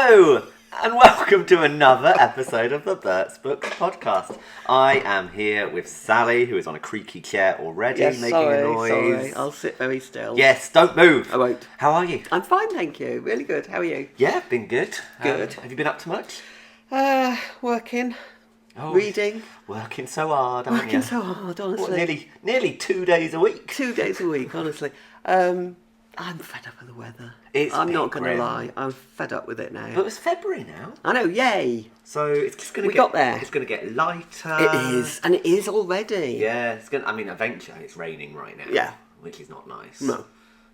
Hello, and welcome to another episode of the Bert's Books podcast. I am here with Sally, who is on a creaky chair already, making a noise. Sorry, I'll sit very still. Yes, don't move. I won't. How are you? I'm fine, thank you. Really good. How are you? Yeah, been good. Good. Have you been up to much? Working. Oh, Reading. Working so hard, aren't you? Working so hard, honestly. What, nearly 2 days a week. 2 days a week, honestly. I'm fed up with the weather. I'm not going to lie. I'm fed up with it now. But it's February now. I know, yay. So it's just going to got there. It's going to get lighter. It is, and it is already. Yeah, it's going to, eventually it's raining right now. Yeah. Which is not nice. No.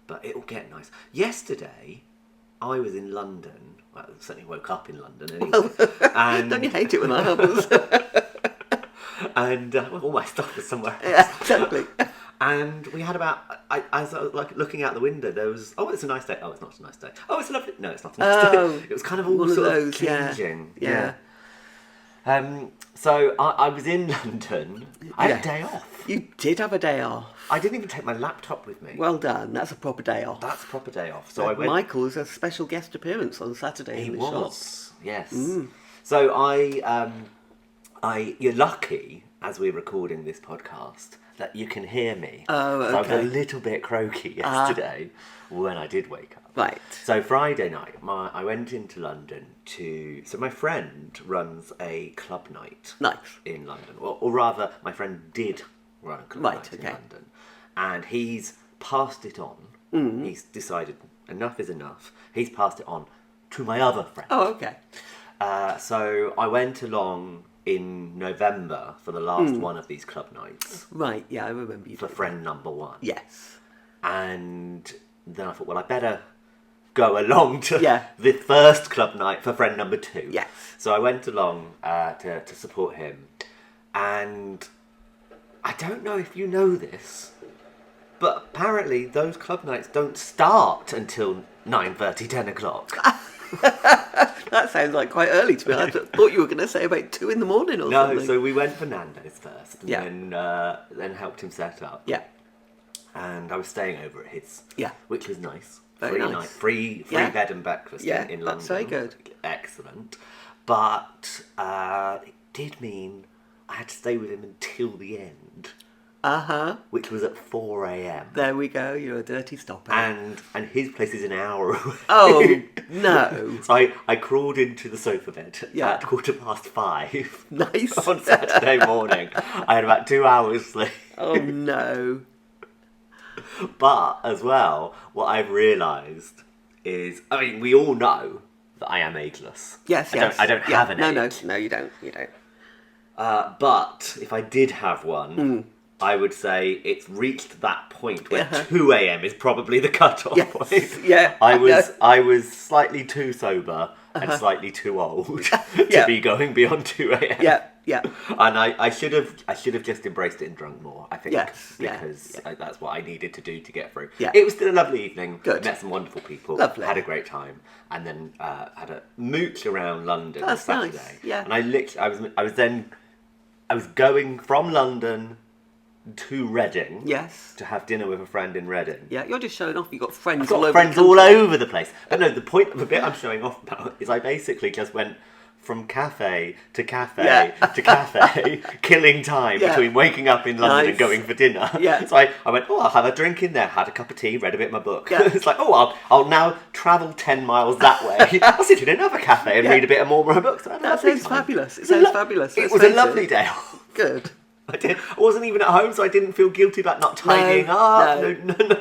But it'll get nice. Yesterday, I was in London. Well, I certainly woke up in London anyway. And Don't you hate it when that happens? and all my stuff was somewhere else. Yeah, exactly. And we had about, as I was like looking out the window, there was, oh, it's a nice day. Oh, it's not a nice day. Oh, it's a lovely, no, it's not a nice day. It was kind of all one sort of those, changing. Yeah. So I was in London. I had a day off. You did have a day off. I didn't even take my laptop with me. Well done. That's a proper day off. That's a proper day off. So I went. Michael's a special guest appearance on Saturday in the shop. Yes. So you're lucky, as we're recording this podcast, that you can hear me. Oh, okay. So I was a little bit croaky yesterday when I did wake up. Right. So Friday night, I went into London so my friend runs a club night. Nice. In London. Or rather, my friend did run a club night in London. And he's passed it on. He's decided enough is enough. He's passed it on to my other friend. Oh, okay. So I went along in November for the last one of these club nights. Right, yeah, I remember you. For friend number one. Yes. And then I thought, well, I better go along to the first club night for friend number two. Yes. So I went along to support him. And I don't know if you know this, but apparently those club nights don't start until 9:30, 10 o'clock. That sounds like quite early to me. I thought you were going to say about 2 in the morning or something. No, so we went for Nando's first, and Yeah. then helped him set up. Yeah. And I was staying over at his, which was nice. Very free nice. night, free bed and breakfast in London. That's very good. Excellent. But it did mean I had to stay with him until the end. Which was at 4 a.m. There we go. You're a dirty stopper. And his place is an hour away. Oh, no. So I crawled into the sofa bed at 5:15. Nice. On Saturday morning. I had about 2 hours sleep. Oh, no. But, as well, what I've realised is, we all know that I am ageless. Yes. I don't have an age. No, you don't. You don't. But, if I did have one, I would say it's reached that point where 2 a.m. is probably the cut-off point. Yeah. I was slightly too sober and slightly too old to be going beyond 2 a.m. Yeah. And I should have just embraced it and drunk more, I think. Yes. Because that's what I needed to do to get through. Yeah. It was still a lovely evening. Good. Met some wonderful people. Lovely. Had a great time. And then had a mooch around London on Saturday. Nice. Yeah. And I was going from London to Reading. Yes. To have dinner with a friend in Reading. Yeah, you're just showing off. You've got friends I've got friends all over the place. But no, the point of the bit I'm showing off about is I basically just went from cafe to cafe to cafe, killing time between waking up in London and going for dinner. Yeah. So I went, I'll have a drink in there, had a cup of tea, read a bit of my book. Yeah. It's like, I'll now travel 10 miles that way. I'll sit in another cafe and read a bit more of my book. So that sounds fabulous. It sounds fabulous. It was a lovely day off. Good. I wasn't even at home, so I didn't feel guilty about not tidying up.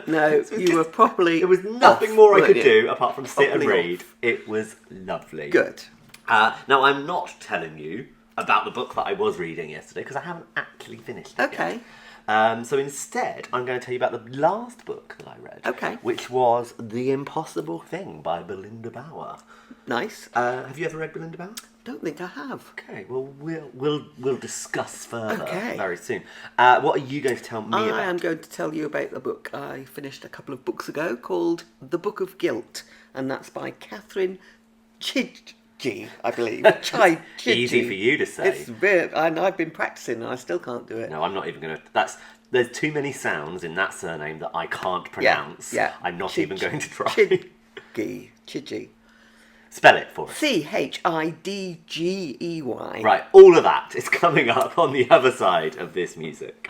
No, you were properly. There was nothing more I could do apart from sit and read. It was lovely. Good. Now, I'm not telling you about the book that I was reading yesterday because I haven't actually finished it yet. So instead, I'm going to tell you about the last book that I read. Okay. Which was The Impossible Thing by Belinda Bauer. Nice. Have you ever read Belinda Bauer? Don't think I have. Okay, well, we'll discuss further very soon. What are you going to tell me about? I am going to tell you about the book I finished a couple of books ago called The Book of Guilt, and that's by Catherine Chidgey, I believe. Easy for you to say. It's weird, and I've been practicing and I still can't do it. No, I'm not even going to... There's too many sounds in that surname that I can't pronounce. Yeah. I'm not even going to try. Chidgey. Spell it for us. Chidgey. Right, all of that is coming up on the other side of this music.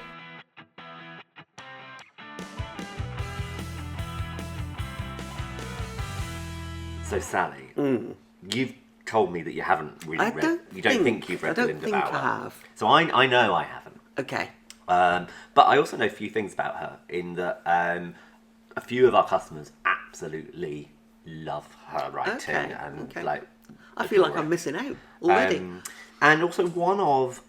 So Sally, you've told me that you haven't really read. You don't think you've read Linda Bauer. I don't think I have. So I know I haven't. Okay. But I also know a few things about her. In that a few of our customers absolutely love her writing and like. I feel like I'm missing out already. And also one of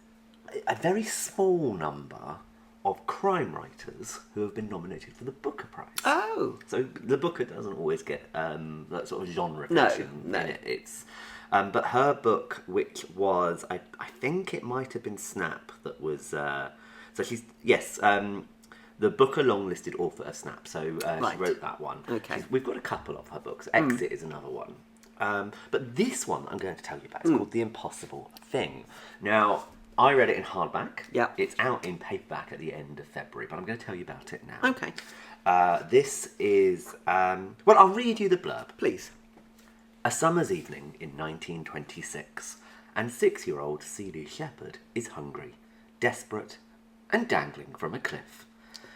a very small number of crime writers who have been nominated for the Booker Prize. Oh. So the Booker doesn't always get that sort of genre fiction in it. It's, but her book, which was, I think it might have been Snap that was, so she's, yes, the Booker long-listed author of Snap, so she wrote that one. Okay. We've got a couple of her books. Exit is another one. But this one I'm going to tell you about. It's called The Impossible Thing. Now, I read it in hardback. Yeah. It's out in paperback at the end of February, but I'm going to tell you about it now. Okay. This is... well, I'll read you the blurb. Please. A summer's evening in 1926, and 6-year-old Celia Shepherd is hungry, desperate, and dangling from a cliff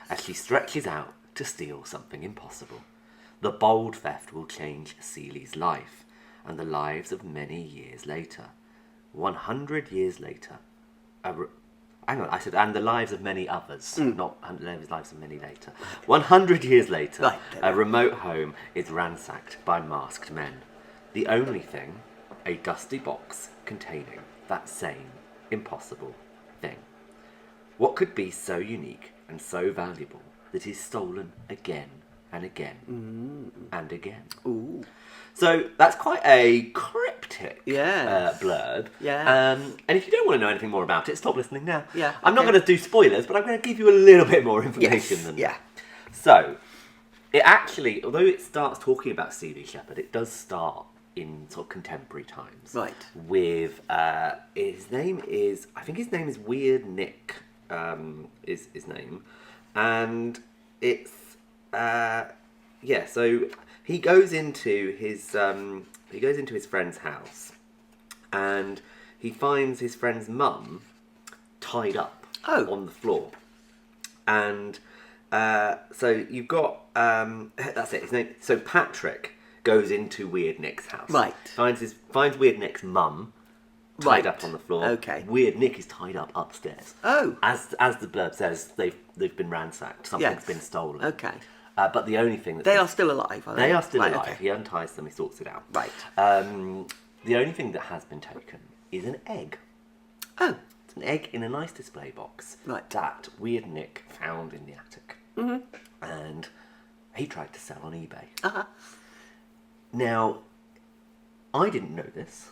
as she stretches out to steal something impossible. The bold theft will change Celia's life and the lives of many years later. 100 years later, hang on, I said, and the lives of many others, not the lives of many later. 100 years later, a remote home is ransacked by masked men. The only thing, a dusty box containing that same impossible thing. What could be so unique and so valuable that is stolen again and again and again? Ooh. So that's quite a cryptic blurb. Yeah. And if you don't want to know anything more about it, stop listening now. Yeah. I'm not going to do spoilers, but I'm going to give you a little bit more information than that. So, it actually, although it starts talking about Celia Shepherd, it does start in sort of contemporary times. Right. With, his name is, I think his name is Weird Nick, is his name. And it's, so he goes into his friend's house, and he finds his friend's mum tied up on the floor, and so you've got that's it. His name. So Patrick goes into Weird Nick's house. Right. Finds Weird Nick's mum tied up on the floor. Okay. Weird Nick is tied up upstairs. Oh. As the blurb says, they've been ransacked. Something's been stolen. Okay. But the only thing that they are still alive, are they? They are still alive. Okay. He unties them, he sorts it out. Right. The only thing that has been taken is an egg. Oh. It's an egg in a nice display box that Weird Nick found in the attic. Mm-hmm. And he tried to sell on eBay. Uh-huh. Now, I didn't know this.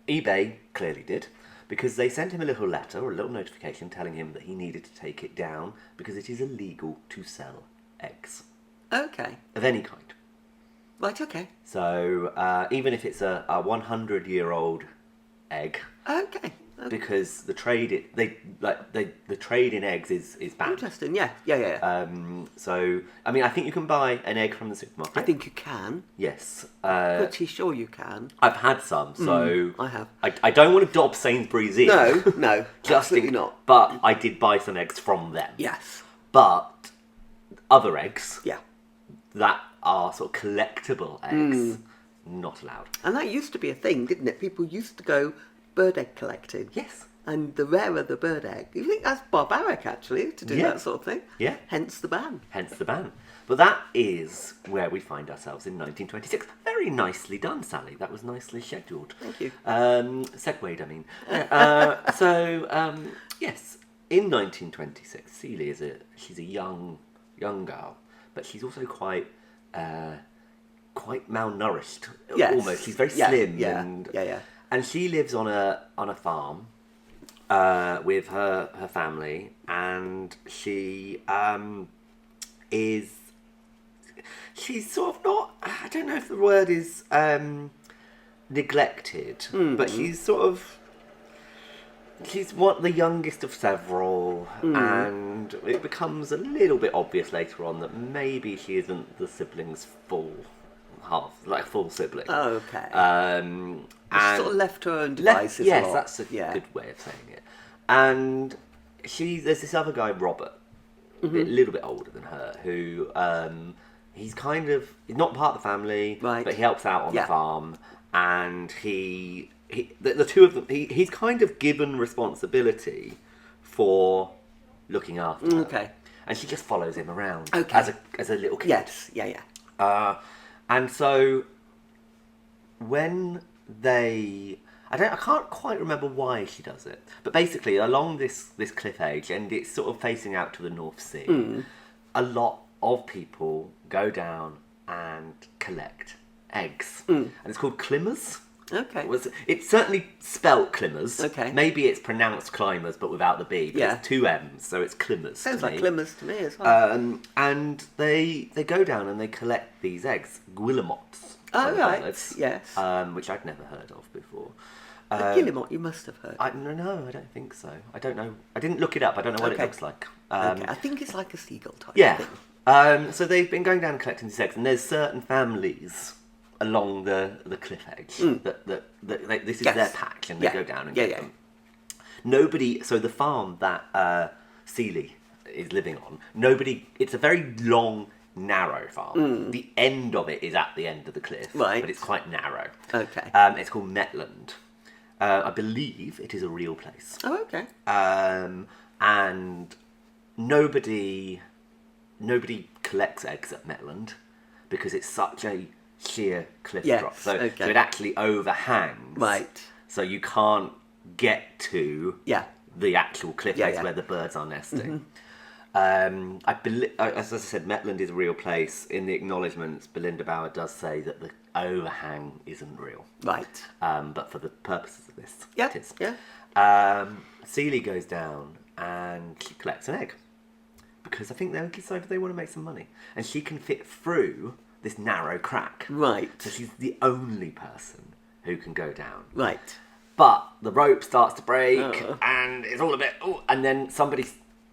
eBay clearly did, because they sent him a little letter or a little notification telling him that he needed to take it down because it is illegal to sell eggs. Okay. Of any kind. Right, okay. So, even if it's a 100-year-old egg, okay. because the trade the trade in eggs is banned. Interesting, yeah. So, I mean, I think you can buy an egg from the supermarket. I think you can. Yes. Pretty sure you can. I've had some, so I have. I don't want to dob Sainsbury's in. No, absolutely not. But I did buy some eggs from them. Yes. But other eggs, yeah, that are sort of collectible eggs, not allowed. And that used to be a thing, didn't it? People used to go bird egg collecting. Yes. And the rarer the bird egg, you think that's barbaric, actually, to do that sort of thing. Yeah. Hence the ban. But that is where we find ourselves in 1926. Very nicely done, Sally. That was nicely scheduled. Thank you. Segued, I mean. Yes, in 1926, Celia she's a young girl, but she's also quite malnourished. Yes. Almost. She's very slim. Yeah. And she lives on a farm with her family, and she's sort of not, I don't know if the word is neglected, but she's the youngest of several, and it becomes a little bit obvious later on that maybe she isn't the siblings' full half, like a full sibling. Oh, okay. And Sort of left to her own devices. yes, a lot. that's a good way of saying it. And there's this other guy, Robert, a little bit older than her, who he's not part of the family, Right. but he helps out on the farm, and the two of them, he's kind of given responsibility for looking after her. Okay. And she just follows him around Okay. as a little kid. Yes. Yeah. And so when I can't quite remember why she does it, but basically along this cliff edge, and it's sort of facing out to the North Sea, a lot of people go down and collect eggs, and it's called climbers. Okay. It's certainly spelt climbers. Okay. Maybe it's pronounced climbers, but without the B. But it's 2 M's, so it's climbers. Sounds like climbers to me as well. And they go down and they collect these eggs, guillemots. Oh, right. Birds, Yes. which I'd never heard of before. A guillemot, you must have heard. No, I don't think so. I don't know. I didn't look it up. I don't know what it looks like. Okay. I think it's like a seagull type Yeah. thing. So they've been going down and collecting these eggs, and there's certain families along the cliff edge that this is their patch, and they go down and get them. Nobody. So the farm that Seeley is living on, it's a very long, narrow farm. The end of it is at the end of the cliff, Right. but it's quite narrow. Okay. It's called Metland. I believe it is a real place. Oh, okay. And nobody collects eggs at Metland because it's such a sheer cliff drop. So it actually overhangs. Right. So you can't get to the actual cliff edge where the birds are nesting. I believe, as I said, Metland is a real place. In the acknowledgements, Belinda Bauer does say that the overhang isn't real. Right. But for the purposes of this, it is. Yeah. Seeley goes down and she collects an egg because I think they'll decide they want to make some money, and she can fit through this narrow crack. Right. So she's the only person who can go down. Right. But the rope starts to break, and it's all a bit. And then somebody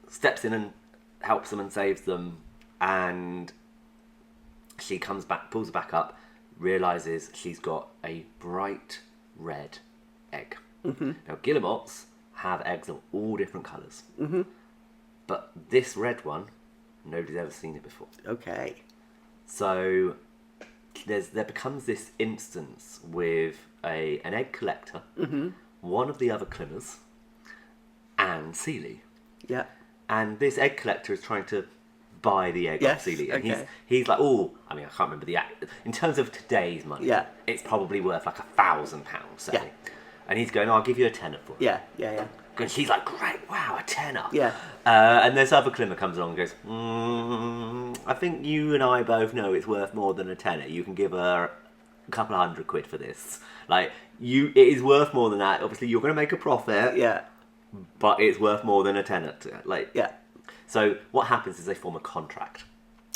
steps in and helps them and saves them, and she comes back, pulls back up, realizes she's got a bright red egg. Now guillemots have eggs of all different colours, but this red one, nobody's ever seen it before. Okay. So there becomes this instance with an egg collector, one of the other climbers, and Seeley. Yeah. And this egg collector is trying to buy the egg off Seeley. And he's like, I can't remember in terms of today's money, it's probably worth like £1,000, say. Yeah. And he's going, I'll give you a tenner for it. Yeah. And she's like, great, wow, a tenner. Yeah. And this other climber comes along and goes, I think you and I both know it's worth more than a tenner. You can give her a couple of £100 for this. Like, it is worth more than that. Obviously, you're going to make a profit. Yeah. But it's worth more than a tenner. Yeah. So what happens is they form a contract.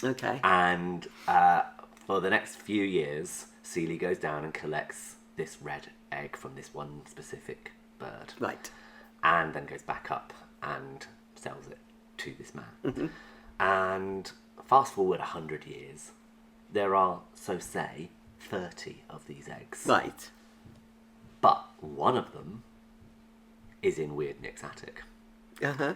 Okay. And for the next few years, Seeley goes down and collects this red egg from this one specific bird. Right. And then goes back up and sells it to this man. And fast forward 100 years, there are, so say, 30 of these eggs. Right. But one of them is in Weird Nick's attic. Uh-huh.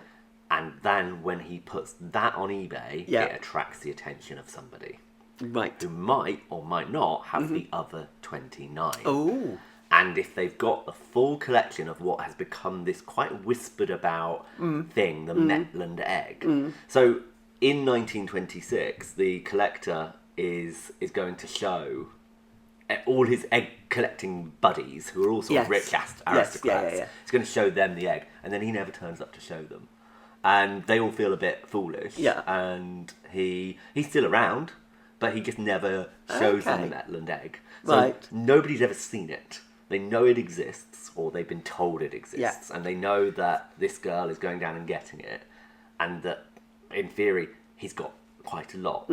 And then when he puts that on eBay, it attracts the attention of somebody. Right. Who might or might not have the other 29. Oh. And if they've got the full collection of what has become this quite whispered about thing, the Metland egg. So in 1926, the collector is going to show all his egg collecting buddies, who are all sort of rich aristocrats. He's going to show them the egg, and then he never turns up to show them. And they all feel a bit foolish. Yeah. And he's still around, but he just never shows them the Metland egg. So nobody's ever seen it. They know it exists, or they've been told it exists, and they know that this girl is going down and getting it, and that, in theory, he's got quite a lot.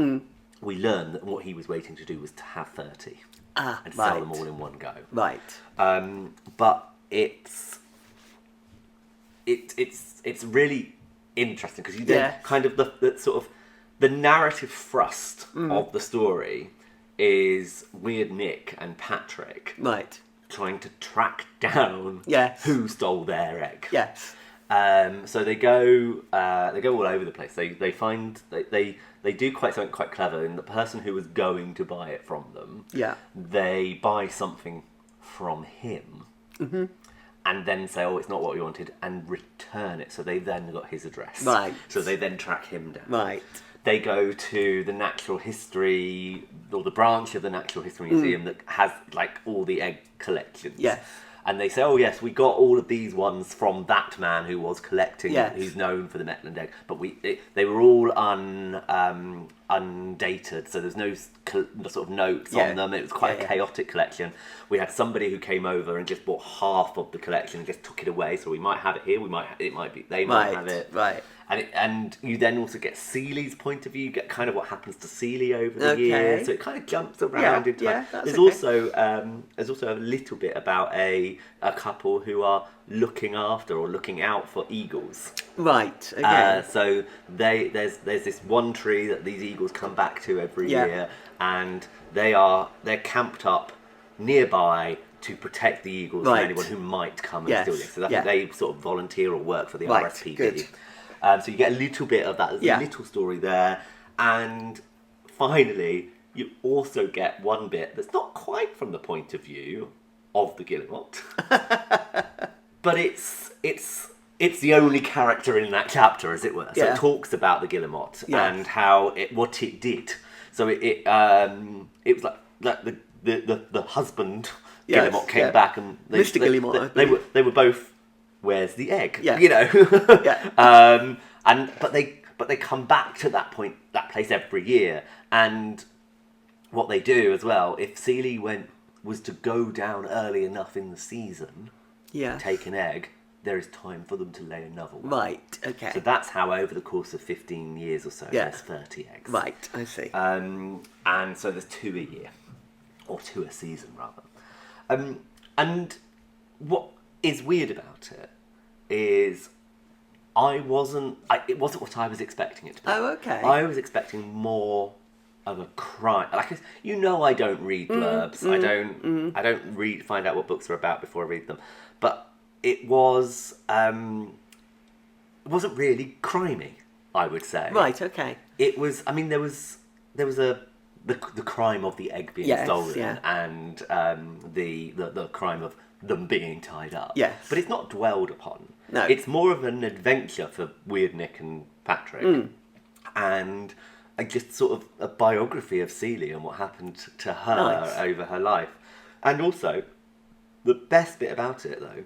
We learn that what he was waiting to do was to have 30 and sell them all in one go. Right. But it's really interesting because you then kind of the sort of the narrative thrust of the story is Weird Nick and Patrick Right. trying to track down Yes. who stole their egg. Yes. So they go all over the place. They find they do something quite clever. And the person who was going to buy it from them, Yeah. they buy something from him, and then say, "Oh, it's not what we wanted," and return it. So they then got his address. Right. So they then track him down. Right. They go to the natural history, or the branch of the Natural History Museum that has like all the egg collections. Yes. And they say, "Oh yes, we got all of these ones from that man who was collecting, Yes. who's known for the Metland egg, but they were all undated, so there's no sort of notes Yeah. on them. It was quite Yeah, a chaotic collection. We had somebody who came over and just bought half of the collection and just took it away. So we might have it here. They might have it. Right. And you then also get Seeley's point of view. You get kind of what happens to Seeley over the years. So it kind of jumps around into. Yeah, that's there's okay. also a little bit about a couple who are looking after or looking out for eagles. Right. Okay. So there's this one tree that these eagles come back to every year, and they're camped up nearby to protect the eagles from anyone who might come and steal it. So they sort of volunteer or work for the RSPB. Good. So you get a little bit of that. There's a little story there, and finally you also get one bit that's not quite from the point of view of the Guillemot, but it's the only character in that chapter, as it were. So it talks about the Guillemot and how what it did. So it was like the husband Guillemot came back, and Mr. Guillemot. They were both. Where's the egg? Yeah. You know. Yeah. But they come back to that place every year, and what they do as well, if Seeley was to go down early enough in the season, take an egg, there is time for them to lay another one. Right. Okay. So that's how over the course of 15 years or so, there's 30 eggs. Right. I see. And so there's 2 a year, or 2 a season rather. And what is weird about it is it wasn't what I was expecting it to be. Oh, okay. I was expecting more of a crime. Like, I don't read blurbs. I don't find out what books are about before I read them. But it wasn't really crimey, I would say. Right. Okay. It was. I mean, there was the crime of the egg being stolen, and the crime of them being tied up. Yes. But it's not dwelled upon. No. It's more of an adventure for Weird Nick and Patrick. And just sort of a biography of Seeley and what happened to her over her life. And also, the best bit about it, though,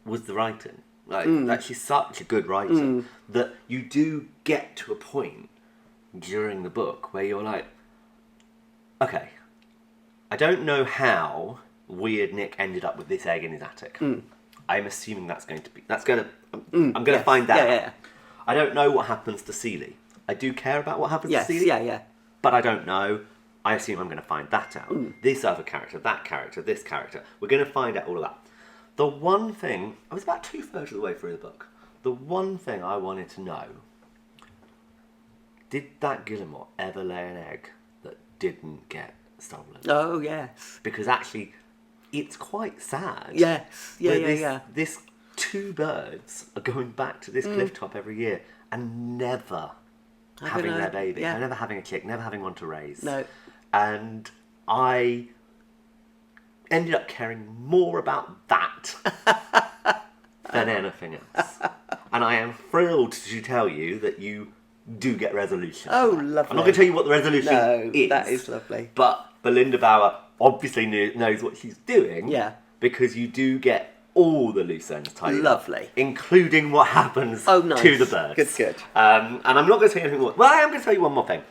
was the writing. Like, she's such a good writer that you do get to a point during the book where you're like, okay, I don't know how Weird Nick ended up with this egg in his attic. I'm assuming I'm going to find that out. Yeah. I don't know what happens to Seeley. I do care about what happens to Seeley. Yeah. But I don't know. I assume I'm going to find that out. This other character, that character, this character. We're going to find out all of that. The one thing, I was about 2/3 of the way through the book. The one thing I wanted to know, did that Guillemot ever lay an egg that didn't get stolen? Oh, yes. Because actually, it's quite sad. Yes. where Yeah. This 2 birds are going back to this cliff top every year and never having their baby. Yeah. They're never having a chick, never having one to raise. No. And I ended up caring more about that than anything else. And I am thrilled to tell you that you do get resolution. Oh, for that. lovely. I'm not going to tell you what the resolution is. That is lovely. But Belinda Bauer obviously knows what she's doing. Yeah. Because you do get all the loose ends tied up. Lovely. Including what happens to the birds. Good. And I'm not going to tell you anything more. Well, I am going to tell you one more thing.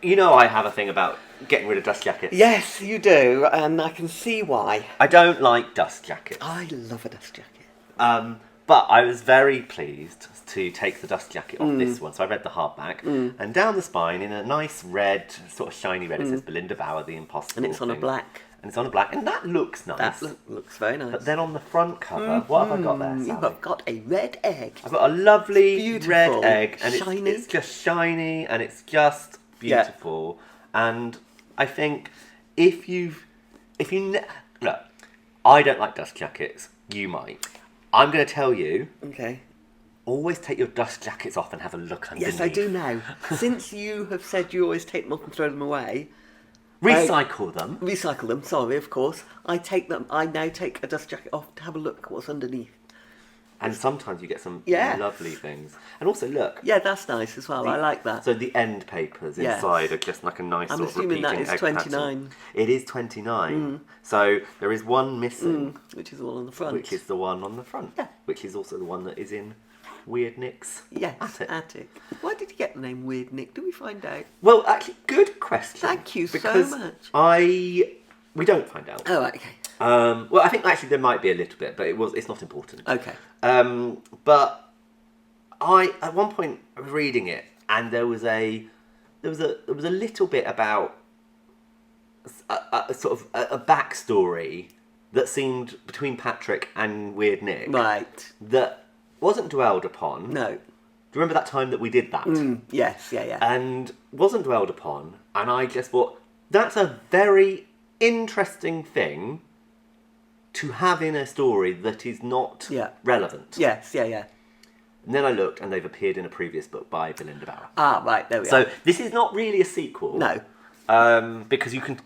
You know I have a thing about getting rid of dust jackets. Yes, you do, and I can see why. I don't like dust jackets. I love a dust jacket. But I was very pleased to take the dust jacket off this one. So I read the hardback. And down the spine, in a nice red, sort of shiny red, it says Belinda Bauer, The Impossible. And it's on a black. And it's on a black. And that looks nice. That looks very nice. But then on the front cover, what have I got there, Sally? You have got a red egg. I've got a lovely Beautiful. red egg. And Shiny. it's just shiny and it's just beautiful. And I think if you look, I don't like dust jackets. You might. I'm going to tell you. Okay. Always take your dust jackets off and have a look underneath. Yes, I do now. Since you have said you always take them off and throw them away, Recycle them. recycle them. Sorry, of course. I take them. I now take a dust jacket off to have a look at what's underneath. And sometimes you get some Yeah. lovely things. And also, look. Yeah, that's nice as well. I like that. So the end papers Yes. inside are just like a nice I'm sort of assuming that repeating is egg 29. pattern. It is 29. So there is one missing, Which is all on the front. which is the one on the front. Yeah. Which is also the one that is in Weird Nick's Yes, attic. attic. Why did you get the name Weird Nick? Do we find out? Well, actually, good question. Thank you so because much. we don't find out. Oh, right, okay. Well, I think actually there might be a little bit, but it's not important. Okay. But at one point I was reading it, and there was a little bit about a sort of a backstory that seemed between Patrick and Weird Nick Right. that wasn't dwelled upon. No. Do you remember that time that we did that? Yes, yeah. And wasn't dwelled upon, and I just thought that's a very interesting thing to have in a story that is not relevant. Yes, yeah. And then I looked, and they've appeared in a previous book by Belinda Bauer. Ah, right, there we are. So this is not really a sequel. No. Because you can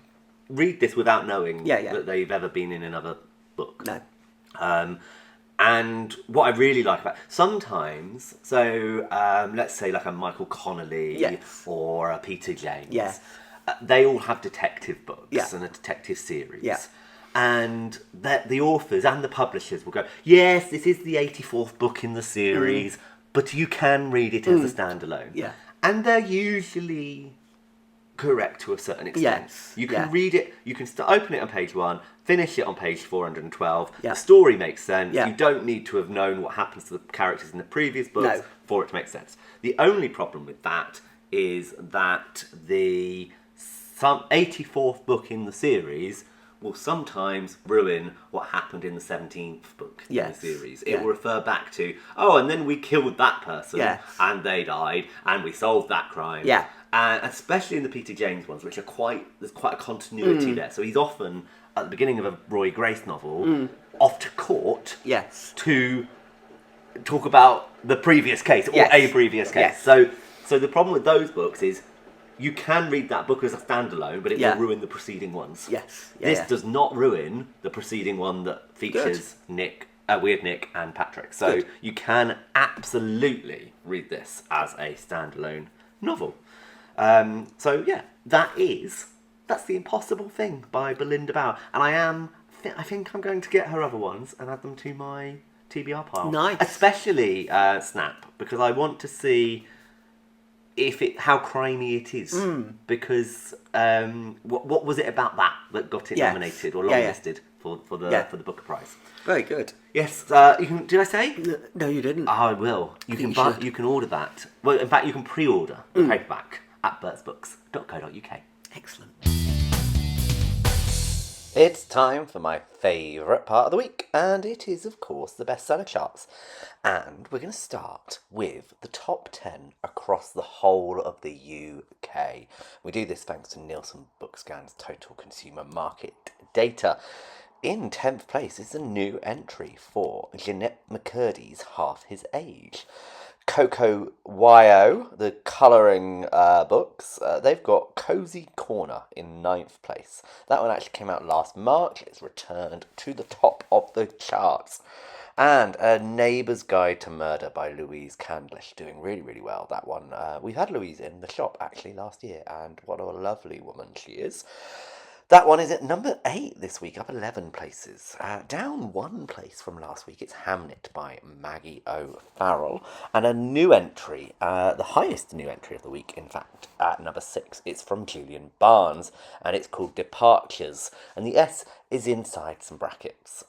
read this without knowing Yeah. that they've ever been in another book. No. And what I really like about sometimes, so let's say like a Michael Connolly Yes. or a Peter James, Yes. They all have detective books Yeah. and a detective series. Yeah. And the authors and the publishers will go, yes, this is the 84th book in the series, but you can read it as a standalone. Yeah. And they're usually correct to a certain extent. Yes, You can yeah. read it, you can open it on page 1, finish it on page 412. Yeah. The story makes sense. Yeah. You don't need to have known what happens to the characters in the previous books No. for it to make sense. The only problem with that is that some 84th book in the series will sometimes ruin what happened in the 17th book in Yes. the series. It Yeah. will refer back to, oh, and then we killed that person, Yes. and they died, and we solved that crime. Yeah. And especially in the Peter James ones, which are there's quite a continuity there. So he's often, at the beginning of a Roy Grace novel, off to court Yes. to talk about the previous case, or Yes. a previous case. Yes. So the problem with those books is you can read that book as a standalone, but it Yeah. will ruin the preceding ones. Yes. Yeah, This yeah. does not ruin the preceding one that features Weird Nick and Patrick. So Good. you can absolutely read this as a standalone novel. So yeah, that's The Impossible Thing by Belinda Bauer, and I think I'm going to get her other ones and add them to my TBR pile. Nice. Especially Snap, because I want to see how crimey it is. Because what was it about that got it Yes. nominated or Yeah, yeah. longlisted for the Booker Prize? Very good. Yes, you can. Did I say? No, you didn't. Oh, I will. You think can you buy. should. You can order that. Well, in fact, you can pre-order the paperback at birdsbooks.co.uk. Excellent. It's time for my favourite part of the week, and it is, of course, the bestseller charts. And we're going to start with the top 10 across the whole of the UK. We do this thanks to Nielsen Bookscan's total consumer market data. In 10th place is a new entry for Jeanette McCurdy's Half His Age. Coco YO, the colouring books, they've got Cozy Corner in 9th place. That one actually came out last March. It's returned to the top of the charts. And A Neighbour's Guide to Murder by Louise Candlish, doing really, really well, that one. We've had Louise in the shop actually last year, and what a lovely woman she is. That one is at number 8 this week, up 11 places. Down 1 place from last week, it's Hamnet by Maggie O'Farrell. And a new entry, the highest new entry of the week, in fact, at number 6, it's from Julian Barnes, and it's called Departures. And the S is inside some brackets.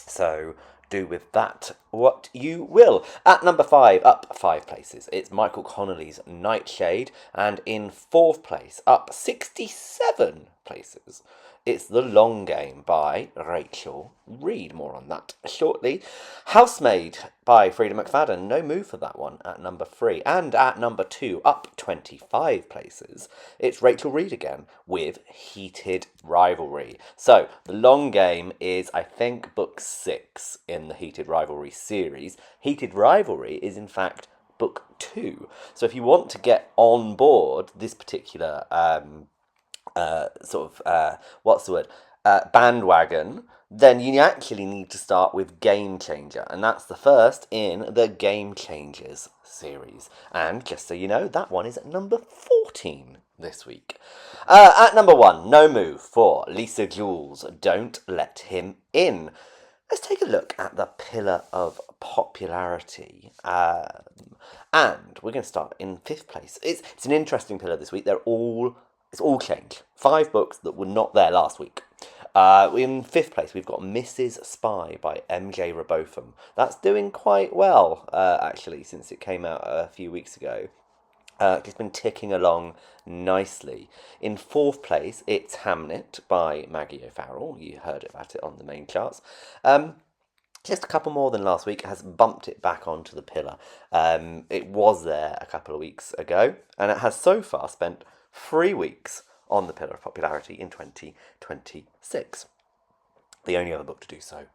So do with that what you will. At number 5, up 5 places, it's Michael Connolly's Nightshade, and in 4th place, up 67 places, it's The Long Game by Rachel Reed. More on that shortly. Housemaid by Frida McFadden. No move for that one at number 3. And at number 2, up 25 places, it's Rachel Reed again with Heated Rivalry. So, The Long Game is, I think, book 6 in the Heated Rivalry series. Heated Rivalry is, in fact, book 2. So if you want to get on board this particular bandwagon, then you actually need to start with Game Changer, and that's the first in the Game Changers series. And just so you know, that one is at number 14 this week. At number 1, no move for Lisa Jules, Don't Let Him In. Let's take a look at the pillar of popularity. And we're going to start in 5th place. It's an interesting pillar this week. It's all change. 5 books that were not there last week. In 5th place, we've got Mrs. Spy by M.J. Robotham. That's doing quite well, actually, since it came out a few weeks ago. It's been ticking along nicely. In 4th place, it's Hamnet by Maggie O'Farrell. You heard about it on the main charts. Just a couple more than last week. It has bumped it back onto the pillar. It was there a couple of weeks ago, and it has so far spent 3 weeks on the pillar of popularity in 2026. The only other book to do so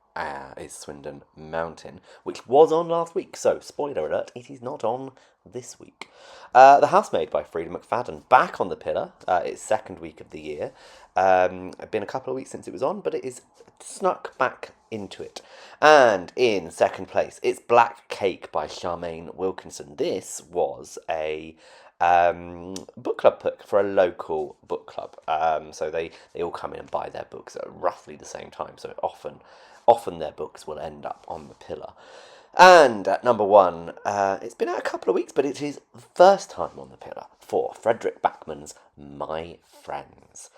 is Swindon Mountain, which was on last week. So, spoiler alert, it is not on this week. The Housemaid by Frida McFadden, back on the pillar. It's 2nd week of the year. It's been a couple of weeks since it was on, but it is snuck back into it. And in 2nd place, it's Black Cake by Charmaine Wilkinson. This was a book club pick for a local book club. So they all come in and buy their books at roughly the same time. So often their books will end up on the pillar. And at number 1, it's been out a couple of weeks, but it is the first time on the pillar for Frederick Backman's My Friends.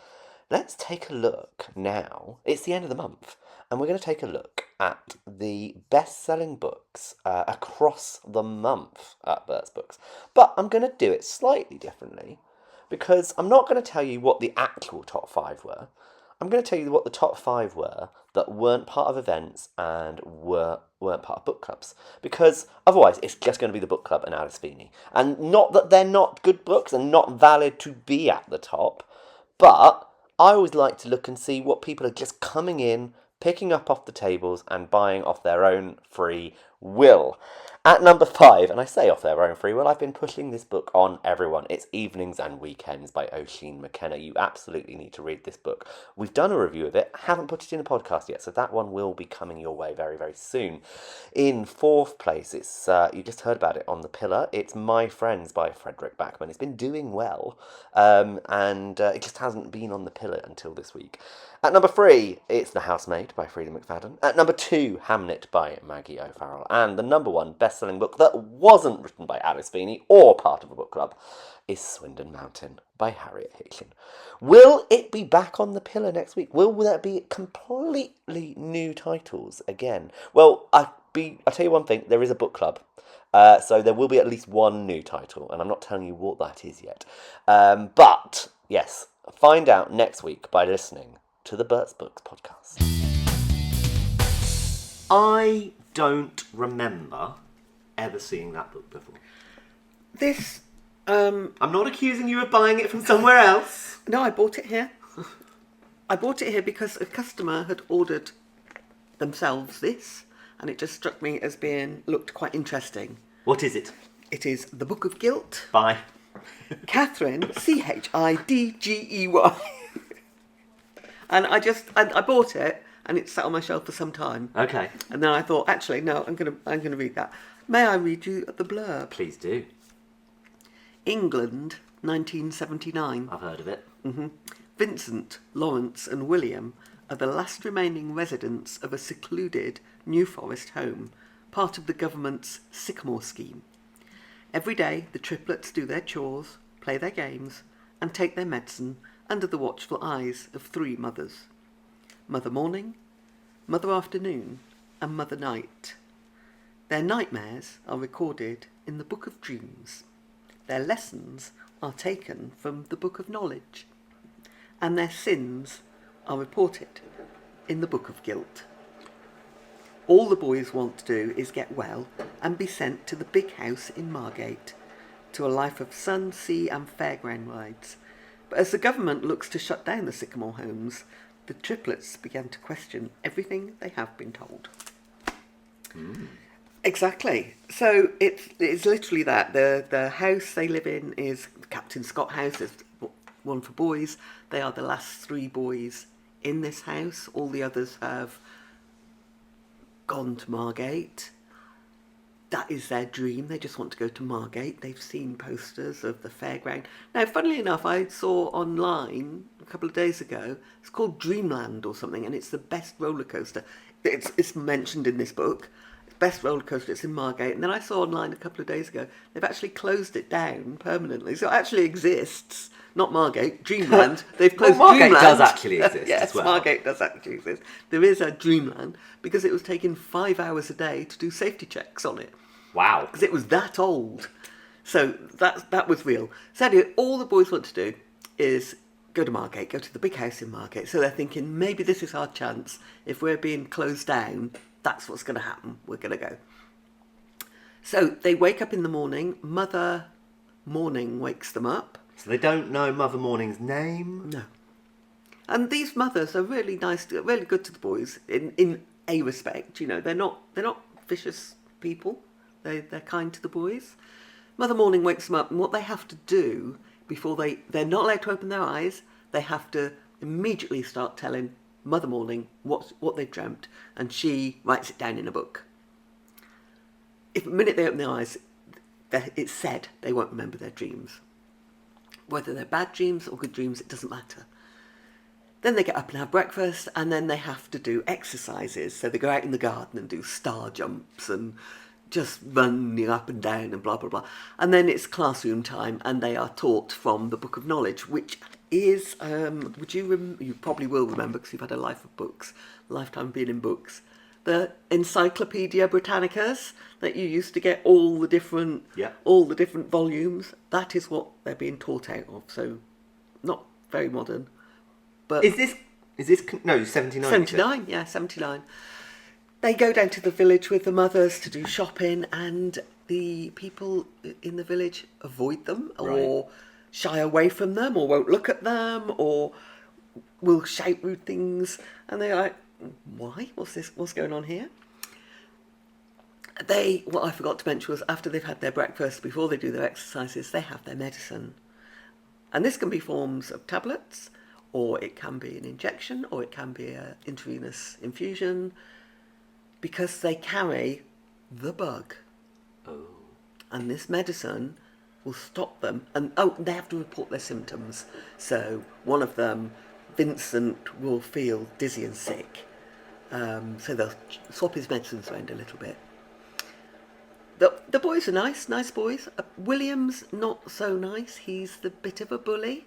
Let's take a look now. It's the end of the month, and we're going to take a look at the best-selling books across the month at Bert's Books. But I'm going to do it slightly differently, because I'm not going to tell you what the actual top 5 were. I'm going to tell you what the top 5 were that weren't part of events and weren't part of book clubs. Because otherwise, it's just going to be the book club and Alice Feeney. And not that they're not good books and not valid to be at the top, but I always like to look and see what people are just coming in, picking up off the tables and buying off their own free will. At number 5, and I say off their own free will, I've been pushing this book on everyone. It's Evenings and Weekends by Oisin McKenna. You absolutely need to read this book. We've done a review of it, haven't put it in a podcast yet, so that one will be coming your way very, very soon. In 4th place, it's you just heard about it on the pillar, it's My Friends by Frederick Backman. It's been doing well, and it just hasn't been on the pillar until this week. At number 3, it's The Housemaid by Frida McFadden. At number 2, Hamnet by Maggie O'Farrell. And the number 1 best-selling book that wasn't written by Alice Feeney or part of a book club is Swindon Mountain by Harriet Hitchin. Will it be back on the pillar next week? Will there be completely new titles again? Well, I'll tell you one thing, there is a book club. So there will be at least one new title, and I'm not telling you what that is yet. But, yes, find out next week by listening to the Bert's Books podcast. I don't remember ever seeing that book before. This, I'm not accusing you of buying it from somewhere else. no, I bought it here. I bought it here because a customer had ordered themselves this, and it just struck me as looked quite interesting. What is it? It is The Book of Guilt. By Catherine, Chidgey. And I bought it, and it sat on my shelf for some time. Okay. And then I thought, actually, no, I'm gonna read that. May I read you the blurb? Please do. England, 1979. I've heard of it. Mm-hmm. Vincent, Lawrence, and William are the last remaining residents of a secluded New Forest home, part of the government's Sycamore scheme. Every day, the triplets do their chores, play their games, and take their medicine under the watchful eyes of 3 mothers. Mother Morning, Mother Afternoon, and Mother Night. Their nightmares are recorded in the Book of Dreams. Their lessons are taken from the Book of Knowledge. And their sins are reported in the Book of Guilt. All the boys want to do is get well and be sent to the big house in Margate, to a life of sun, sea and fairground rides. But as the government looks to shut down the Sycamore homes, the triplets begin to question everything they have been told. Exactly. So it's literally that. The house they live in is Captain Scott House. There's one for boys. They are the last 3 boys in this house. All the others have gone to Margate. That is their dream. They just want to go to Margate. They've seen posters of the fairground. Now, funnily enough, I saw online a couple of days ago, it's called Dreamland or something, and it's the best roller coaster. It's mentioned in this book. It's best roller coaster. It's in Margate. And then I saw online a couple of days ago, they've actually closed it down permanently. So it actually exists. Not Margate, Dreamland. They've closed Margate Dreamland. does actually exist Yes, as well. Margate does actually exist. There is a Dreamland because it was taking 5 hours a day to do safety checks on it. Wow. Because it was that old. So that was real. So anyway, all the boys want to do is go to Margate, go to the big house in Margate. So they're thinking, maybe this is our chance. If we're being closed down, that's what's going to happen. We're going to go. So they wake up in the morning. Mother Morning wakes them up. So they don't know Mother Morning's name? No. And these mothers are really nice, really good to the boys in a respect. You know, they're not vicious people. They're kind to the boys. Mother Morning wakes them up, and what they have to do before they're not allowed to open their eyes, they have to immediately start telling Mother Morning what they dreamt, and she writes it down in a book. If the minute they open their eyes, it's said they won't remember their dreams. Whether they're bad dreams or good dreams, it doesn't matter. Then they get up and have breakfast, and then they have to do exercises. So they go out in the garden and do star jumps and just running up and down and blah, blah, blah. And then it's classroom time, and they are taught from the Book of Knowledge, which is, you probably will remember because you've had a life of books, lifetime being in books, the Encyclopedia Britannicas that you used to get all the different volumes. That is what they're being taught out of. So not very modern. But Is this no, 79? 79, yeah, 79. They go down to the village with the mothers to do shopping, and the people in the village avoid them or shy away from them or won't look at them or will shout rude things. And they're like, why? What's going on here? What I forgot to mention was after they've had their breakfast, before they do their exercises, they have their medicine. And this can be forms of tablets, or it can be an injection, or it can be an intravenous infusion, because they carry the bug. Oh. And this medicine will stop them. And they have to report their symptoms. So one of them, Vincent, will feel dizzy and sick. So they'll swap his medicines around a little bit. The boys are nice boys. William's not so nice. He's the bit of a bully.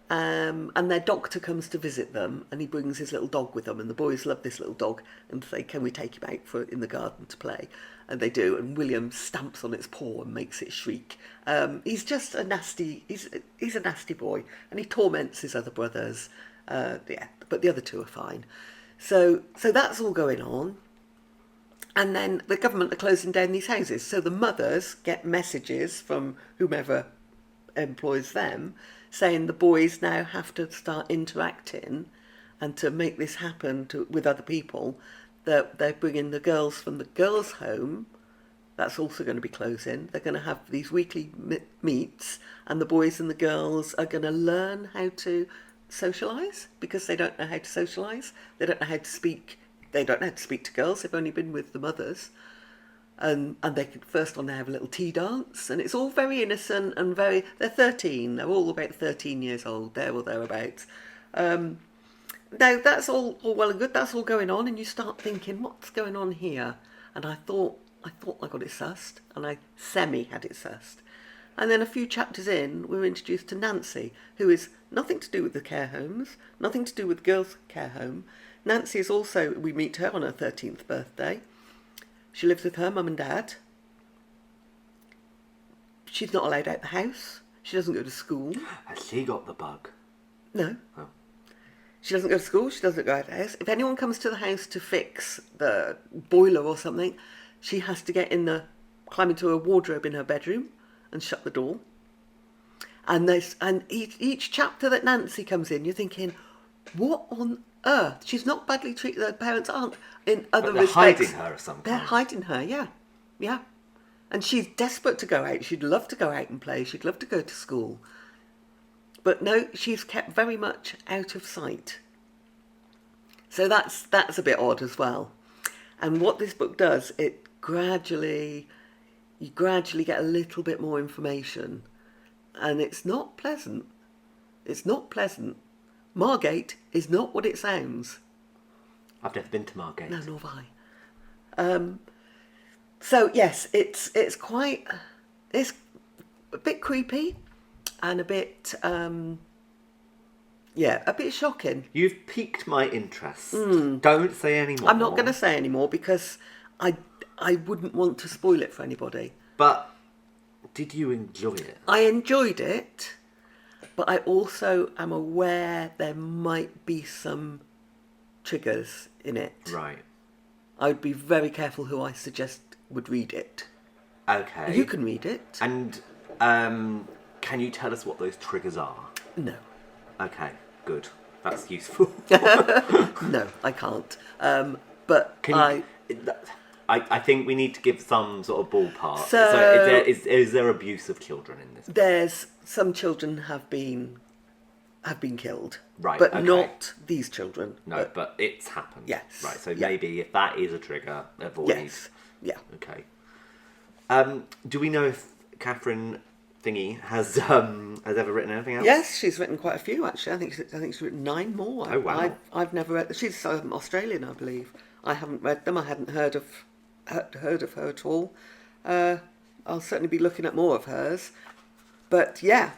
And their doctor comes to visit them, and he brings his little dog with him, and the boys love this little dog and say, can we take him out in the garden to play? And they do, and William stamps on its paw and makes it shriek. He's just a nasty boy, and he torments his other brothers. But the other two are fine. So that's all going on. And then the government are closing down these houses. So the mothers get messages from whomever employs them saying the boys now have to start interacting, and to make this happen with other people, they're bringing the girls from the girls' home. That's also going to be closing. They're going to have these weekly meets, and the boys and the girls are going to learn how to socialise, because they don't know how to socialise. They don't know how to speak. They don't know how to speak to girls. They've only been with the mothers. And they could first on they have a little tea dance, and it's all very innocent and they're 13. They're all about 13 years old, there or thereabouts. Now that's all well and good. That's all going on, and you start thinking, what's going on here? And I thought I got it sussed, and I had it sussed. And then a few chapters in, we were introduced to Nancy, who is nothing to do with the care homes, nothing to do with girls' care home. Nancy is also, we meet her on her 13th birthday. She lives with her mum and dad. She's not allowed out the house. She doesn't go to school. Has she got the bug? No. Oh. She doesn't go to school. She doesn't go out of the house. If anyone comes to the house to fix the boiler or something, she has to climb into a wardrobe in her bedroom and shut the door. And each chapter that Nancy comes in, you're thinking, what on earth? She's not badly treated. Her parents aren't in other They're respects. hiding her of some kind. They're hiding her, yeah. Yeah. And she's desperate to go out. She'd love to go out and play. She'd love to go to school. But no, she's kept very much out of sight. So that's a bit odd as well. And what this book does, you gradually get a little bit more information. And it's not pleasant. It's not pleasant. Margate is not what it sounds. I've never been to Margate. No, nor have I. So yes, it's a bit creepy and a bit shocking. You've piqued my interest. Don't say any more. I'm not going to say any more because I wouldn't want to spoil it for anybody. But did you enjoy it? I enjoyed it, but I also am aware there might be some triggers in it. Right. I would be very careful who I suggest would read it. Okay. You can read it. And can you tell us what those triggers are? No. Okay, good. That's useful. No, I can't. But Can you, I think we need to give some sort of ballpark. So is there abuse of children in this? there's some children have been killed. Right, But okay. not these children. No, but it's happened. Yes, Right, so yeah. maybe if that is a trigger, avoid. Yes. Yeah. Okay. Do we know if Catherine Thingy has ever written anything else? Yes, she's written quite a few actually. I think she's written 9 more. Oh, wow. I've never read. She's Australian, I believe. I haven't read them. I hadn't heard of her at all. I'll certainly be looking at more of hers. But yeah,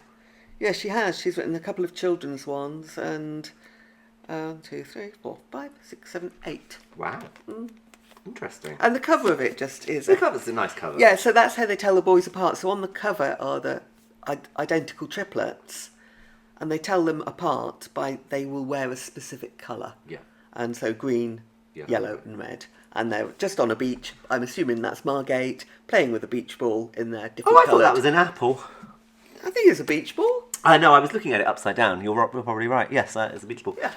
she has. She's written a couple of children's ones and 1, 2, 3, 4, 5, 6, 7, 8. Wow. Interesting. And the cover of it just is. The cover's a nice cover. Yeah, so that's how they tell the boys apart. So on the cover are the identical triplets, and they tell them apart by they will wear a specific colour. Yeah. And so green, yellow and red. And they're just on a beach. I'm assuming that's Margate, playing with a beach ball in their different Oh, I thought coloured. that was an apple. I think it's a beach ball. I know. I was looking at it upside down. You're probably right. Yes, it's a beach ball. Yeah.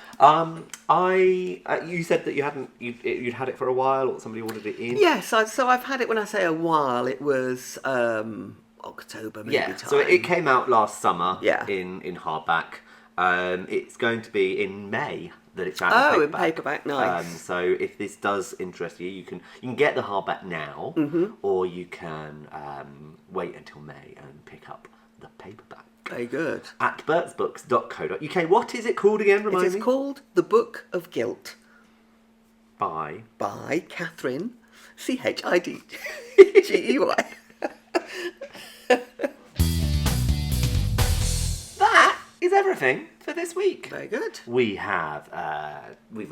You said that you'd had it for a while, or somebody ordered it in. Yes, so I've had it. When I say a while, it was October maybe. Yeah. Time. So it came out last summer. Yeah. In hardback. It's going to be in May that it's out. Oh, in in paperback, nice. So if this does interest you, you can get the hardback now, or you can wait until May and pick up the paperback. Very good. At bertsbooks.co.uk. What is it called again? Remind It is me. called The Book of Guilt By Catherine Chidgey. That is everything for this week. Very good. We have we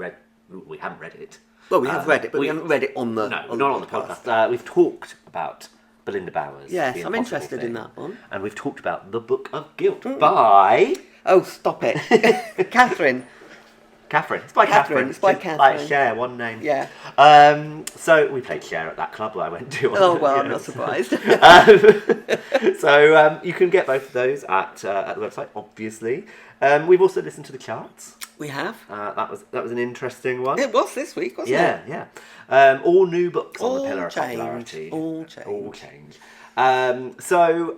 haven't read it. Well, we have read it, but we haven't read it on the not on the podcast. We've talked about Belinda Bowers. Yes, The I'm Impossible interested in that one. And we've talked about The Book of Guilt by Oh, stop it. Catherine. Catherine. It's by Catherine. It's by Just Catherine. Like Cher, one name. Yeah. So we played Cher at that club I went to. Oh, well, I'm not surprised. So you can get both of those at the website, obviously. We've also listened to the charts. We have. That was an interesting one. It was this week, wasn't it? Yeah. All new books on the All pillar of change, popularity. all change. All change. So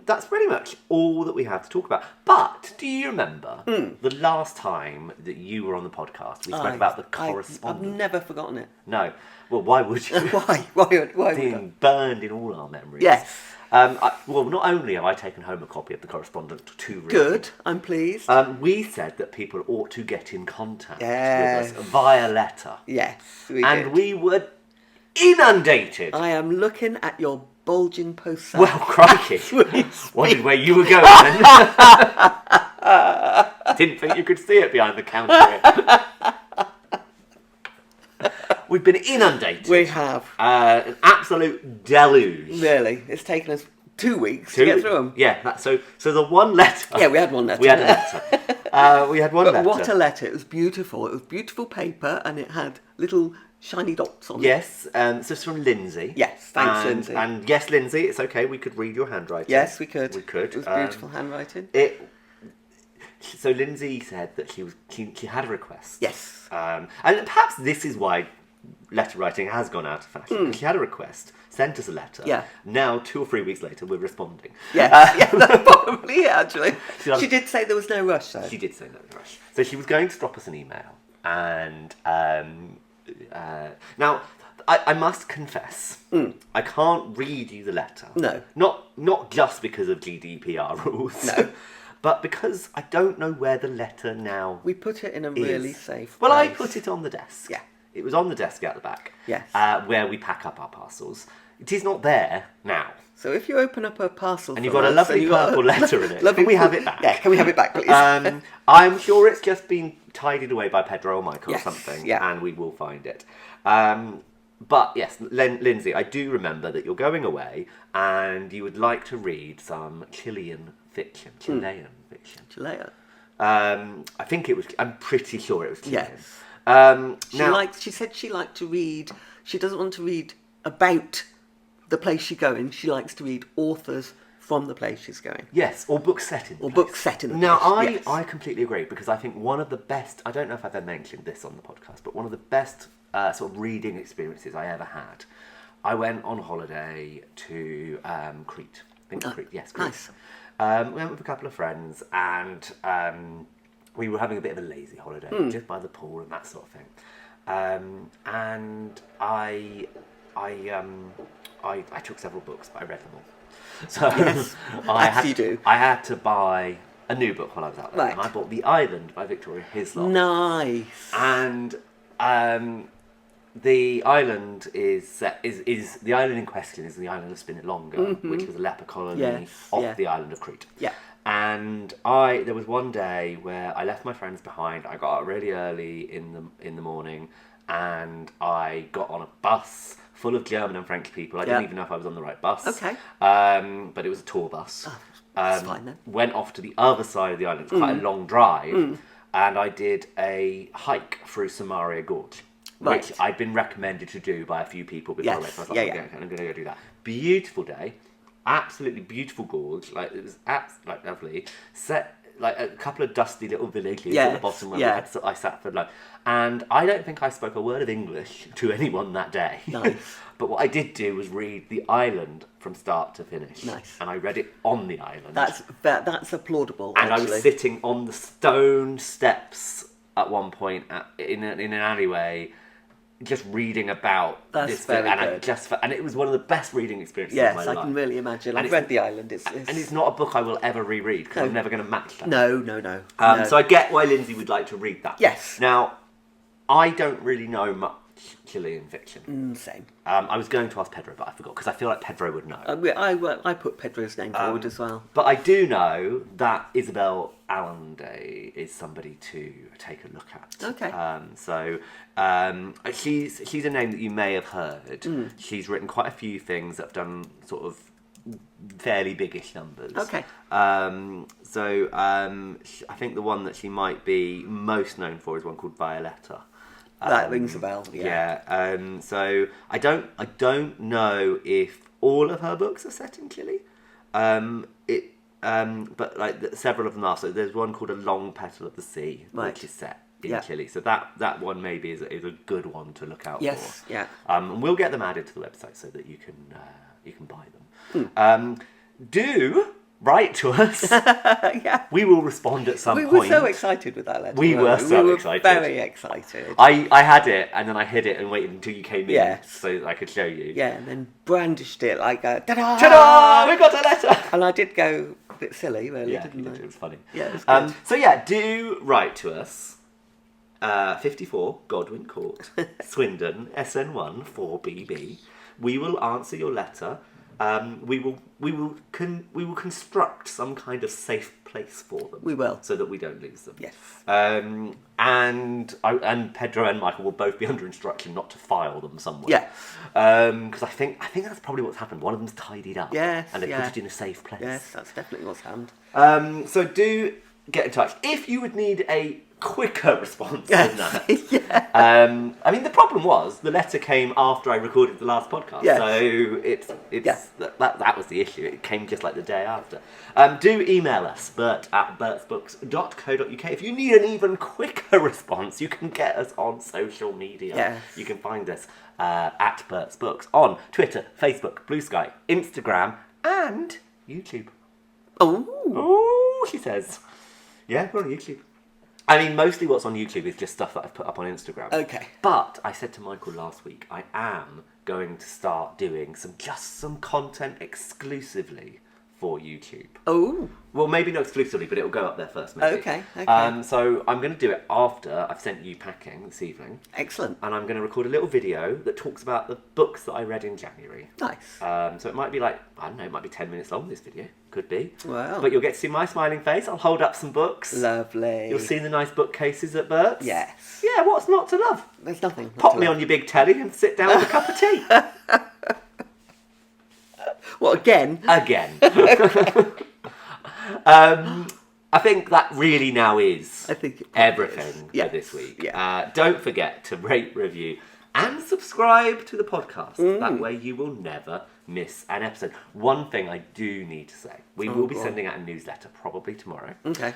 that's pretty much all that we have to talk about. But do you remember the last time that you were on the podcast? We spoke about the I've correspondence. never forgotten it. No. Well, why would you? Why? Why would Being burned in all our memories. Yes. Well, not only have I taken home a copy of the correspondence to read. Good. I'm pleased. We said that people ought to get in contact Yes. with us via letter. Yes, we And did. we were inundated. I am looking at your bulging post. Well, crikey. Wondered where you were going then. Didn't think you could see it behind the counter. We've been inundated. We have. An absolute deluge. Really. It's taken us 2 weeks to get through them. Yeah, so the one letter. Yeah, we had one letter. We had a letter. We had one But letter. what a letter. It was beautiful. It was beautiful paper and it had little shiny dots on it. Yes, so it's from Lindsay. Yes, thanks, and, Lindsay. And yes, Lindsay, it's okay. We could read your handwriting. Yes, we could. We could. It was beautiful handwriting. So Lindsay said that she had a request. Yes. And perhaps this is why letter writing has gone out of fashion. She had a request, sent us a letter. Yeah. Now, 2 or 3 weeks later, we're responding. Yes, yeah, that's probably it, actually. So She did say there was no rush, though. She did say no rush. So she was going to drop us an email. And now, I must confess, I can't read you the letter. No. Not just because of GDPR rules. No. But because I don't know where the letter now We put it in a really safe Well, I place. put it on the desk. Yeah. It was on the desk out the back. Yes. Where we pack up our parcels. It is not there now. So if you open up a parcel And you've from got a us lovely you've got purple letter in it. lovely Can we have it back? Yeah, can we have it back, please? I'm sure it's just been tidied away by Pedro or Michael Yes, or something, yeah. and we will find it. But yes, Lindsay, I do remember that you're going away and you would like to read some Chilean fiction. Chilean. Chilea. I think it was. I'm pretty sure it was Chilean. Yes. She said she liked to read. She doesn't want to read about the place she's going. She likes to read authors from the place she's going. Yes, or books set in. Or place. books set in the Now, place. Yes. I completely agree because I think one of the best. I don't know if I've ever mentioned this on the podcast, but one of the best sort of reading experiences I ever had. I went on holiday to Crete. I think Crete. Yes, Crete. Nice. Went with a couple of friends and we were having a bit of a lazy holiday, just by the pool and that sort of thing. And I took several books, but I read them all. So Yes, as you do. I had to buy a new book while I was out there, Right. and I bought The Island by Victoria Hislop. Nice. And the island is the island in question is the island of Spinalonga, which was a leper colony Yes, off yeah. the island of Crete. Yeah. And there was one day where I left my friends behind. I got up really early in the morning, and I got on a bus full of German and French people. I didn't even know if I was on the right bus. Okay. But it was a tour bus. That's fine then. Went off to the other side of the island. It's quite a long drive. And I did a hike through Samaria Gorge. Right. Which I'd been recommended to do by a few people before. Yes. I was like, Yeah, I'm going to go do that. Beautiful day. Absolutely beautiful gorge. Like, it was lovely. Set like a couple of dusty little villages at the Yes, bottom where yeah. I sat for lunch. And I don't think I spoke a word of English to anyone that day. Nice. But what I did do was read The Island from start to finish. Nice. And I read it on the island. That's applaudable. And actually. I was sitting on the stone steps at one point in an alleyway, just reading about That's this very and good. and it was one of the best reading experiences Yes, of my I life. can really imagine. And I've it's- read The Island. It's And it's not a book I will ever reread because I'm never going to match that. no. So I get why Lindsay would like to read that. Yes. Now, I don't really know much Chilean fiction. Same. I was going to ask Pedro, but I forgot because I feel like Pedro would know. I put Pedro's name forward as well. But I do know that Isabel Allende is somebody to take a look at. Okay. She's a name that you may have heard. She's written quite a few things that have done sort of fairly biggish numbers. Okay. I think the one that she might be most known for is one called Violetta. That rings a bell. Yeah. So I don't know if all of her books are set in Chile. But like several of them are. So there's one called A Long Petal of the Sea, Right. which is set in Yeah. Chile. So that one maybe is a good one to look out Yes. for. Yeah. And we'll get them added to the website so that you can buy them. Hmm. Do write to us. Yeah. We will respond at some We point. were so excited with that letter. We weren't were so we? excited. Very excited. I had it and then I hid it and waited until you came in Yes. so that I could show you. Yeah, and then brandished it like a ta-da! Ta-da! We got a letter! And I did go a bit silly, really, Yeah, didn't I? it was funny. Yeah, it was good. So yeah, do write to us. 54 Godwin Court, Swindon, SN1 4BB. We will answer your letter we will construct some kind of safe place for them. We will. So that we don't lose them. Yes. And Pedro and Michael will both be under instruction not to file them somewhere. Yeah. Because I think that's probably what's happened. One of them's tidied up. Yes, And they yeah. put it in a safe place. Yes, that's definitely what's happened. So do get in touch if you would need a quicker response than that. Yeah. I mean, the problem was the letter came after I recorded the last podcast, Yes. so it's Yeah. that was the issue. It came just like the day after. Do email us, bert@bertsbooks.co.uk. If you need an even quicker response, you can get us on social media. Yes. You can find us at Bert's Books on Twitter, Facebook, Blue Sky, Instagram, and YouTube. Oh. She says. Yeah, we're on YouTube. I mean, mostly what's on YouTube is just stuff that I've put up on Instagram. Okay. But I said to Michael last week, I am going to start doing some content exclusively for YouTube. Oh. Well, maybe not exclusively, but it'll go up there first, maybe. Okay. So I'm going to do it after I've sent you packing this evening. Excellent. And I'm going to record a little video that talks about the books that I read in January. Nice. So it might be like, I don't know, it might be 10 minutes long, this video. Could be. Wow. But you'll get to see my smiling face. I'll hold up some books. Lovely. You'll see the nice bookcases at Bert's. Yes. Yeah, what's not to love? There's nothing. not Pop to me love. on your big telly and sit down with a cup of tea. What, again? Again. I think that really now is I think it probably everything is. Yes. for this week. Yeah. Don't forget to rate, review, and subscribe to the podcast. That way you will never miss an episode. One thing I do need to say. We will be go on. sending out a newsletter probably tomorrow. Okay.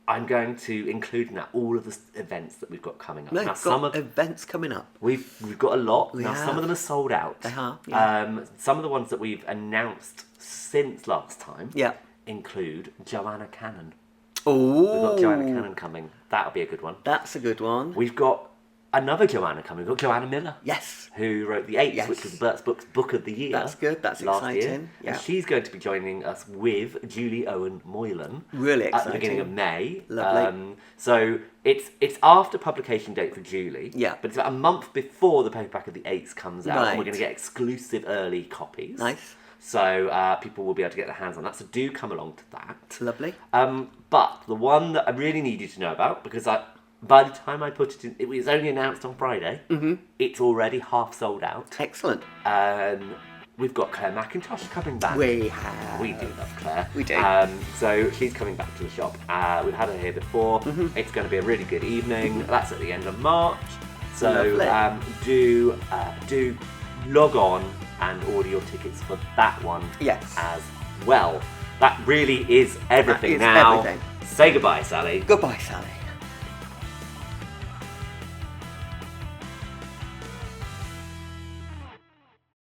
I'm going to include in that all of the events that we've got coming up. No, Now, got some of events coming up. we've got a lot. We Now, some have. of them are sold out. They have, yeah. Some of the ones that we've announced since last time Yeah. include Joanna Cannon. Oh. We've got Joanna Cannon coming. That'll be a good one. That's a good one. We've got another Joanna coming. We've got Joanna Miller, Yes. who wrote The Eight, Yes. which was Bert's Books Book of the Year. That's good. That's last year. exciting. Yeah. And she's going to be joining us with Julie Owen Moylan. Really At the exciting. beginning of May. Lovely. So it's after publication date for Julie. Yeah. But it's about a month before the paperback of the Eights comes out. And we're Right. going to get exclusive early copies. Nice. So people will be able to get their hands on that. So do come along to that. Lovely. But the one that I really need you to know about, because by the time I put it in, it was only announced on Friday. Mm-hmm. It's already half sold out. Excellent. We've got Claire McIntosh coming back. We have. We do love Claire. We do. So she's coming back to the shop. We've had her here before. Mm-hmm. It's going to be a really good evening. That's at the end of March. So Lovely. do log on and order your tickets for that one Yes. as well. That really is everything That is now. everything. Say goodbye, Sally. Goodbye, Sally.